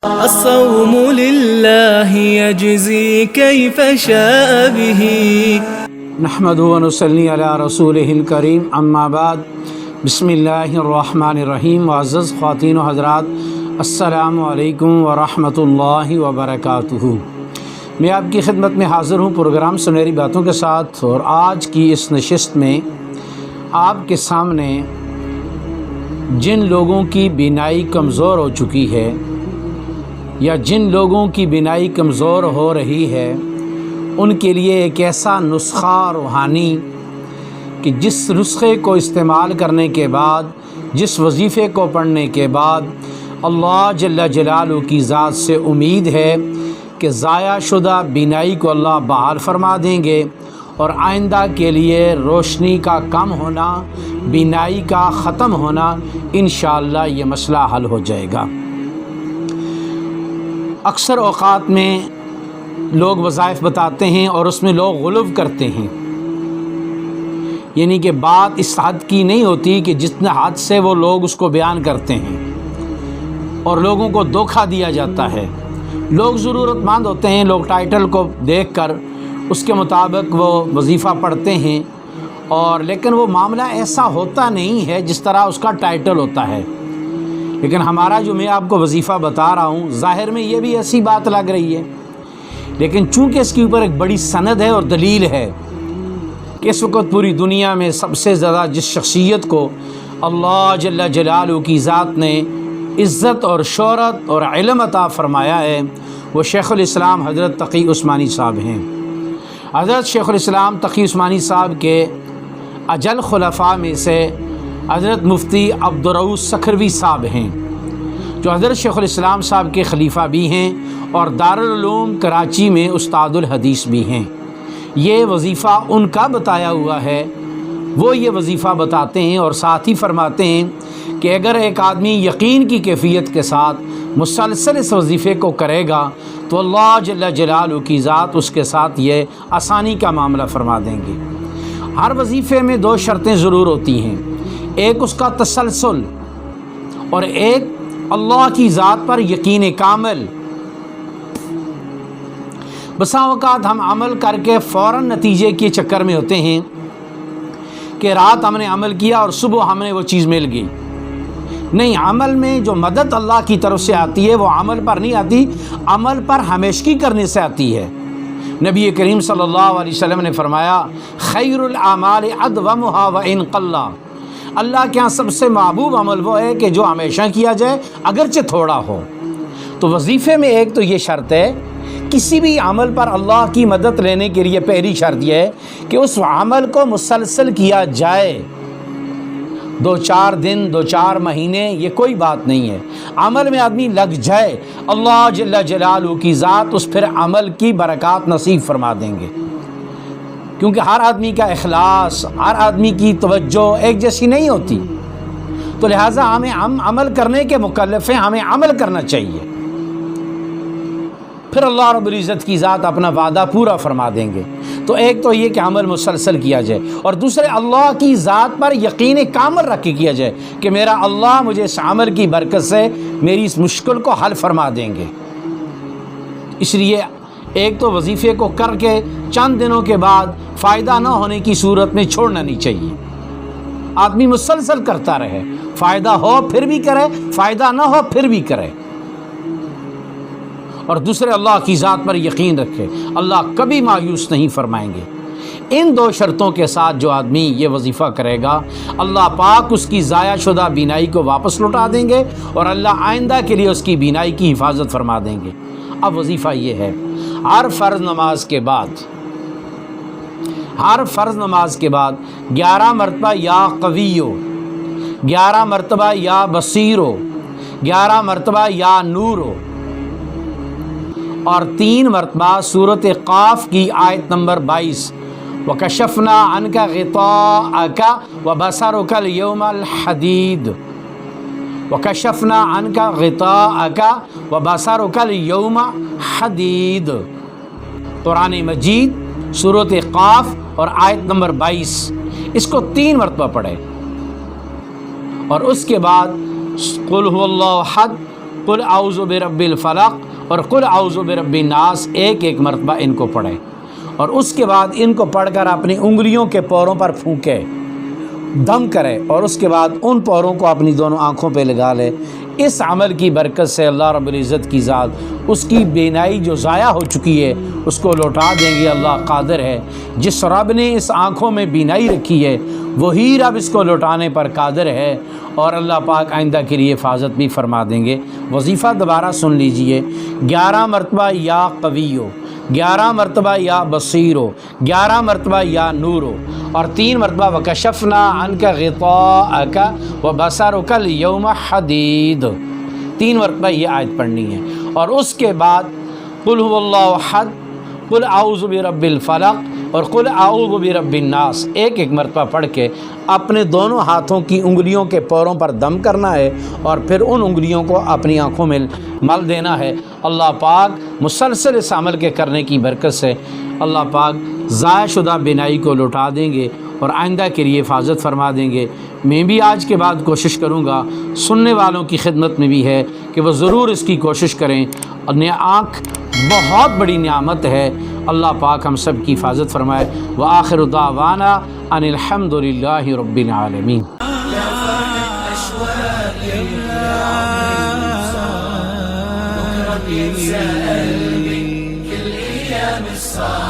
الصوم لله يجزي كيف شاء به نحمد و نصلی علی رسولہ الکریم اما بعد بسم اللہ الرحمن الرحیم. معزز خواتین و حضرات، السلام علیکم ورحمۃ اللہ وبرکاتہ. میں آپ کی خدمت میں حاضر ہوں پروگرام سنہری باتوں کے ساتھ، اور آج کی اس نشست میں آپ کے سامنے جن لوگوں کی بینائی کمزور ہو چکی ہے یا جن لوگوں کی بینائی کمزور ہو رہی ہے ان کے لیے ایک ایسا نسخہ روحانی کہ جس نسخے کو استعمال کرنے کے بعد، جس وظیفے کو پڑھنے کے بعد اللہ جل جلالہ کی ذات سے امید ہے کہ ضائع شدہ بینائی کو اللہ بحال فرما دیں گے، اور آئندہ کے لیے روشنی کا کم ہونا، بینائی کا ختم ہونا، انشاءاللہ یہ مسئلہ حل ہو جائے گا. اکثر اوقات میں لوگ وظائف بتاتے ہیں اور اس میں لوگ غلو کرتے ہیں، یعنی کہ بات اس حد کی نہیں ہوتی کہ جتنے حد سے وہ لوگ اس کو بیان کرتے ہیں، اور لوگوں کو دھوکہ دیا جاتا ہے. لوگ ضرورت مند ہوتے ہیں، لوگ ٹائٹل کو دیکھ کر اس کے مطابق وہ وظیفہ پڑھتے ہیں، اور لیکن وہ معاملہ ایسا ہوتا نہیں ہے جس طرح اس کا ٹائٹل ہوتا ہے. لیکن ہمارا جو میں آپ کو وظیفہ بتا رہا ہوں، ظاہر میں یہ بھی ایسی بات لگ رہی ہے، لیکن چونکہ اس کے اوپر ایک بڑی سند ہے اور دلیل ہے کہ اس وقت پوری دنیا میں سب سے زیادہ جس شخصیت کو اللہ جل جلالہ کی ذات نے عزت اور شہرت اور علم عطا فرمایا ہے، وہ شیخ الاسلام حضرت تقی عثمانی صاحب ہیں. حضرت شیخ الاسلام تقی عثمانی صاحب کے اجل خلفاء میں سے حضرت مفتی عبدالرؤوف سکھروی صاحب ہیں، جو حضرت شیخ الاسلام صاحب کے خلیفہ بھی ہیں اور دارالعلوم کراچی میں استاد الحدیث بھی ہیں. یہ وظیفہ ان کا بتایا ہوا ہے، وہ یہ وظیفہ بتاتے ہیں اور ساتھ ہی فرماتے ہیں کہ اگر ایک آدمی یقین کی کیفیت کے ساتھ مسلسل اس وظیفے کو کرے گا تو اللہ جل جلالہ کی ذات اس کے ساتھ یہ آسانی کا معاملہ فرما دیں گے. ہر وظیفے میں دو شرطیں ضرور ہوتی ہیں، ایک اس کا تسلسل اور ایک اللہ کی ذات پر یقین کامل. بسا اوقات ہم عمل کر کے فوراً نتیجے کے چکر میں ہوتے ہیں کہ رات ہم نے عمل کیا اور صبح ہمیں وہ چیز مل گئی. نہیں، عمل میں جو مدد اللہ کی طرف سے آتی ہے وہ عمل پر نہیں آتی، عمل پر ہمیشگی کرنے سے آتی ہے. نبی کریم صلی اللہ علیہ وسلم نے فرمایا، خیر الاعمال ادومھا وان قل. اللہ کے ہاں سب سے محبوب عمل وہ ہے کہ جو ہمیشہ کیا جائے اگرچہ تھوڑا ہو. تو وظیفے میں ایک تو یہ شرط ہے، کسی بھی عمل پر اللہ کی مدد لینے کے لیے پہلی شرط یہ ہے کہ اس عمل کو مسلسل کیا جائے. 2-4 دن 2-4 مہینے یہ کوئی بات نہیں ہے، عمل میں آدمی لگ جائے، اللہ جل جلالہ کی ذات اس پھر عمل کی برکات نصیب فرما دیں گے. کیونکہ ہر آدمی کا اخلاص، ہر آدمی کی توجہ ایک جیسی نہیں ہوتی، تو لہٰذا ہم عمل کرنے کے مکلف ہیں، ہمیں عمل کرنا چاہیے. پھر اللہ رب العزت کی ذات اپنا وعدہ پورا فرما دیں گے. تو ایک تو یہ کہ عمل مسلسل کیا جائے، اور دوسرے اللہ کی ذات پر یقین کامل رکھ کے کیا جائے کہ میرا اللہ مجھے اس عمل کی برکت سے میری اس مشکل کو حل فرما دیں گے. اس لیے ایک تو وظیفے کو کر کے چند دنوں کے بعد فائدہ نہ ہونے کی صورت میں چھوڑنا نہیں چاہیے. آدمی مسلسل کرتا رہے، فائدہ ہو پھر بھی کرے، فائدہ نہ ہو پھر بھی کرے. اور دوسرے اللہ کی ذات پر یقین رکھے، اللہ کبھی مایوس نہیں فرمائیں گے. ان دو شرطوں کے ساتھ جو آدمی یہ وظیفہ کرے گا، اللہ پاک اس کی ضائع شدہ بینائی کو واپس لوٹا دیں گے، اور اللہ آئندہ کے لیے اس کی بینائی کی حفاظت فرما دیں گے. اب وظیفہ یہ ہے، ہر فرض نماز کے بعد 11 مرتبہ یا قویو، 11 مرتبہ یا بصیرو، 11 مرتبہ یا نورو، اور 3 مرتبہ سورۃ قاف کی آیت نمبر 22، وَكَشَفْنَا عَنْكَ غِطَاءَكَ وَبَصَرُكَ الْيَوْمَ الْحَدِيدُ، وَكَشَفْنَا عَنْكَ غِطَاءَكَ وَبَصَرُكَ الْيَوْمَ حَدِيدٌ. قرآن مجید سورۃ قاف اور آیت نمبر 22، اس کو 3 مرتبہ پڑھے، اور اس کے بعد قل هو اللہ احد، قل اعوذ برب الفلق اور قل اعوذ برب الناس ایک ایک مرتبہ ان کو پڑھے، اور اس کے بعد ان کو پڑھ کر اپنی انگلیوں کے پوروں پر پھونکے، دم کرے، اور اس کے بعد ان پوروں کو اپنی دونوں آنکھوں پہ لگا لے۔ اس عمل کی برکت سے اللہ رب العزت کی ذات اس کی بینائی جو ضائع ہو چکی ہے اس کو لوٹا دیں گے۔ اللہ قادر ہے، جس رب نے اس آنکھوں میں بینائی رکھی ہے وہی رب اس کو لوٹانے پر قادر ہے، اور اللہ پاک آئندہ کے لیے حفاظت بھی فرما دیں گے۔ وظیفہ دوبارہ سن لیجئے، 11 مرتبہ یا قویو، 11 مرتبہ یا بصیرو، 11 مرتبہ یا نورو، اور 3 مرتبہ وکشفنا عنک غطاءک وبصرک اليوم حدید، 3 مرتبہ یہ آیت پڑھنی ہے۔ اور اس کے بعد قل هو اللہ احد، قل اعوذ برب الفلق اور قل اعوذ برب الناس ایک ایک مرتبہ پڑھ کے اپنے دونوں ہاتھوں کی انگلیوں کے پوروں پر دم کرنا ہے، اور پھر ان انگلیوں کو اپنی آنکھوں میں مل دینا ہے۔ اللہ پاک مسلسل اس عمل کے کرنے کی برکت سے اللہ پاک ضائع شدہ بینائی کو لوٹا دیں گے اور آئندہ کے لیے حفاظت فرما دیں گے۔ میں بھی آج کے بعد کوشش کروں گا، سننے والوں کی خدمت میں بھی ہے کہ وہ ضرور اس کی کوشش کریں، اور آنکھ بہت بڑی نعمت ہے۔ اللہ پاک ہم سب کی حفاظت فرمائے۔ وآخر دعوانا ان الحمد للہ رب العالمین۔ كل أيام الصلاة